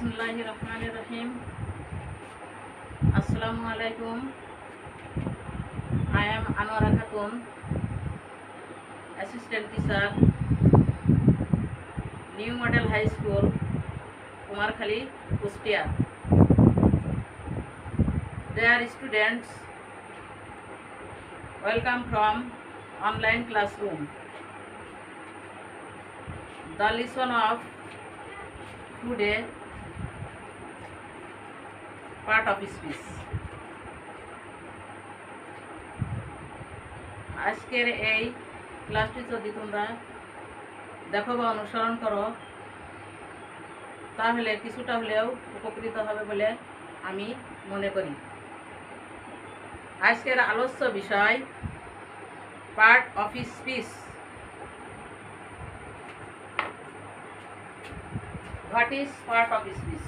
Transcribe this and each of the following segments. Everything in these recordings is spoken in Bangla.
बिस्मिल्लाहिर्रहमानिर्रहीम। अस्सलामु अलैकुम। I am Anwara Khatun, Assistant Teacher, New Model High School, Kumarkhali, Kustia. Dear students, welcome from online classroom. The lesson of today, part of speech. আজকের এই ক্লাসটি যদি তোমরা দেখো বা অনুসরণ করো তাহলে কিছুটা হলেও উপকৃত হবে বলে আমি মনে করি। আজকের আলোচ্য বিষয় part of speech. What is part of speech?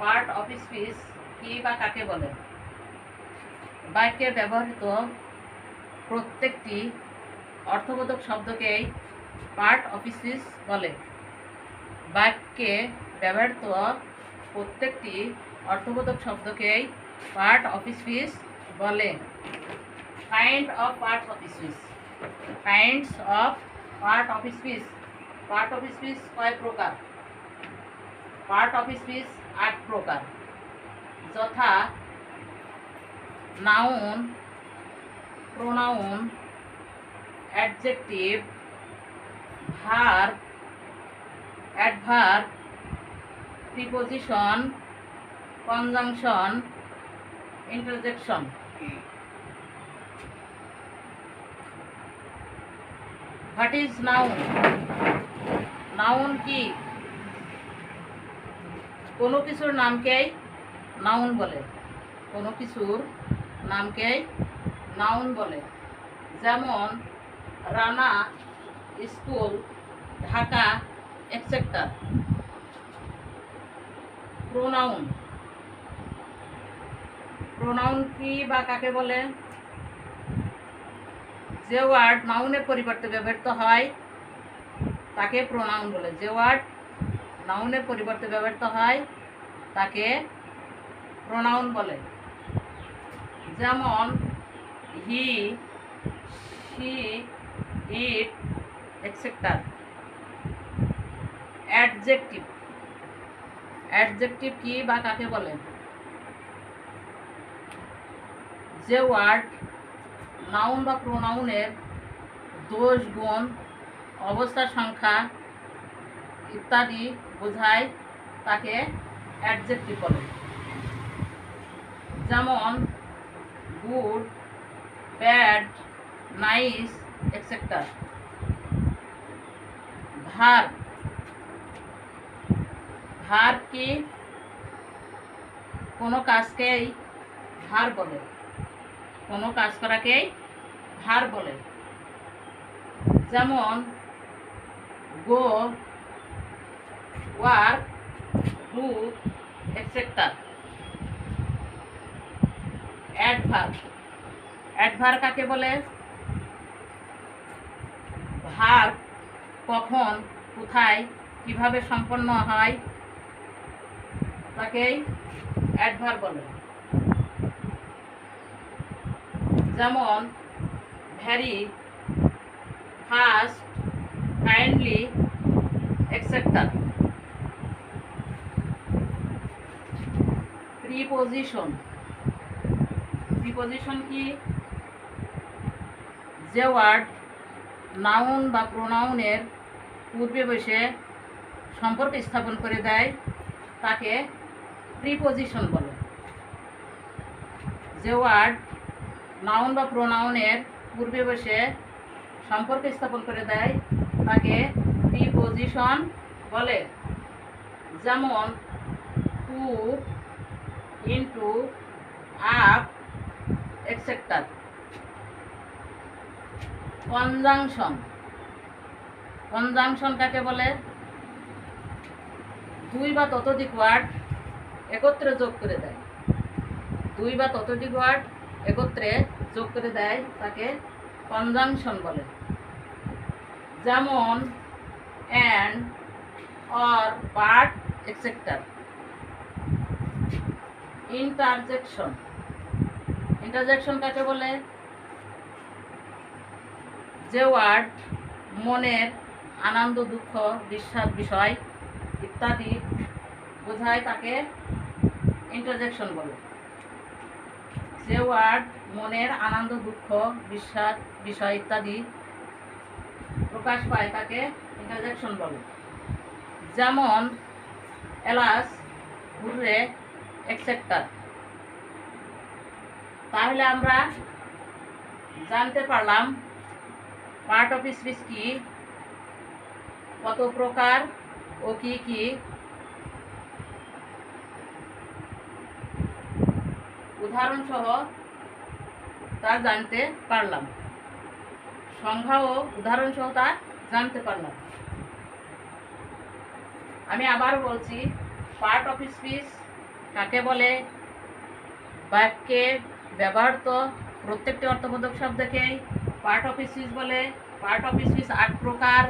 Part of speech কি বা কাকে বলে? বাক্যে ব্যবহৃত প্রত্যেকটি অর্থবোধক শব্দকেই পার্ট অফ স্পিচ বলে। বাক্যে ব্যবহৃত প্রত্যেকটি অর্থবোধক শব্দকেই পার্ট অফ স্পিচ বলে। Kind of part of speech. Kinds of part of speech. Part of speech কয় প্রকার? পার্ট অফ স্পিচ 8 প্রকার, যথা noun, pronoun, adjective, verb, adverb, preposition, conjunction, interjection. What is noun? Noun কি? কোনো কিছুর নামকেই নাউন বলে। কোনো কিছুর নামকেই নাউন বলে। যেমন Rana, school, Dhaka, etcetera. Pronoun. Pronoun কি বা কাকে বলে? যে ওয়ার্ড নাউনের পরিবর্তে ব্যবহৃত হয় তাকে প্রোনাউন বলে। যে ওয়ার্ড নাউনের পরিবর্তে ব্যবহৃত হয় তাকে প্রোনাউন বলে। যেমন he, she, it, etcetera. Adjective. Adjective কি বা কাকে বলে? যে ওয়ার্ড নাউন বা প্রোনাউনের দোষ, গুণ, অবস্থা, সংখ্যা ইত্যাদি বোঝায় তাকে অ্যাডজেক্টিভ বলে। যেমন good, bad, nice, etcetera. Verb. Verb কি? কোনো কাজকেই ভার্ব বলে। কোনো কাজ করাকেই ভার্ব বলে। যেমন go, work, do, etcetera. Adverb. Adverb কাকে বলে? ভার্ব কখন, কোথায়, কিভাবে সম্পন্ন হয় তাকেই অ্যাডভার্ব বলে। যেমন very, fast, kindly, etcetera. Preposition. Preposition কি? যে ওয়ার্ড নাউন বা প্রোনাউনের পূর্বে বসে সম্পর্ক স্থাপন করে দেয় তাকে প্রিপোজিশন বলে। যে ওয়ার্ড নাউন বা প্রোনাউনের পূর্বে বসে সম্পর্ক স্থাপন করে দেয় তাকে প্রিপোজিশন বলে। যেমন to, into, up, etcetera. Conjunction. Conjunction কাকে বলে? দুই বা ততোধিক ওয়ার্ড একত্রে যোগ করে দেয়। দুই বা ততোধিক ওয়ার্ড একত্রে যোগ করে দেয় তাকে কনজাংশন বলে। যেমন and, or but, etcetera. Interjection. Interjection কাকে বলে? যে ওয়ার্ড মনের আনন্দ, দুঃখ, বিষাদ বিষয় ইত্যাদি বোঝায় তাকে ইন্টারজেকশন বলে। যে ওয়ার্ড মনের আনন্দ, দুঃখ, বিষাদ বিষয় ইত্যাদি প্রকাশ পায় তাকে ইন্টারজেকশন বলে। যেমন এলাচ, হুররে, এক্সেট্রা। তাহলে আমরা জানতে পারলাম পার্ট অফ স্পিচ কি, কত প্রকার ও কি কি, উদাহরণ সহ তা জানতে পারলাম। সংজ্ঞা ও উদাহরণ সহ তা জানতে পারলাম। আমি আবার বলছি, পার্ট অফ স্পিচ কাকে বলে? বাক্যে ব্যবহৃত প্রত্যেকটি অর্থবোধক শব্দকেই পার্ট অফ স্পিচ বলে। পার্ট অফ স্পিচ 8 প্রকার,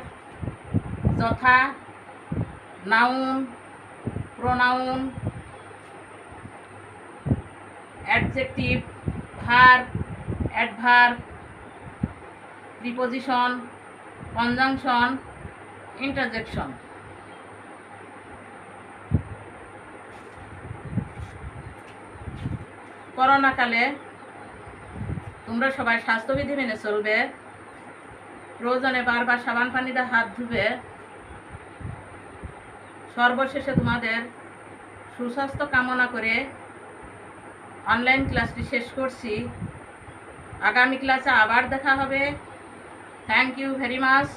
যথা noun, pronoun, adjective, verb, adverb, preposition, conjunction, interjection. করোনাকালে তোমরা সবাই স্বাস্থ্যবিধি মেনে চলবে। প্রয়োজনে বারবার সাবান পানি দিয়ে হাত ধুবে। সর্বশেষে তোমাদের সুস্বাস্থ্য কামনা করে অনলাইন ক্লাসটি শেষ করছি। আগামী ক্লাসে আবার দেখা হবে। Thank you very much.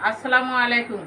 আসসালামু আলাইকুম।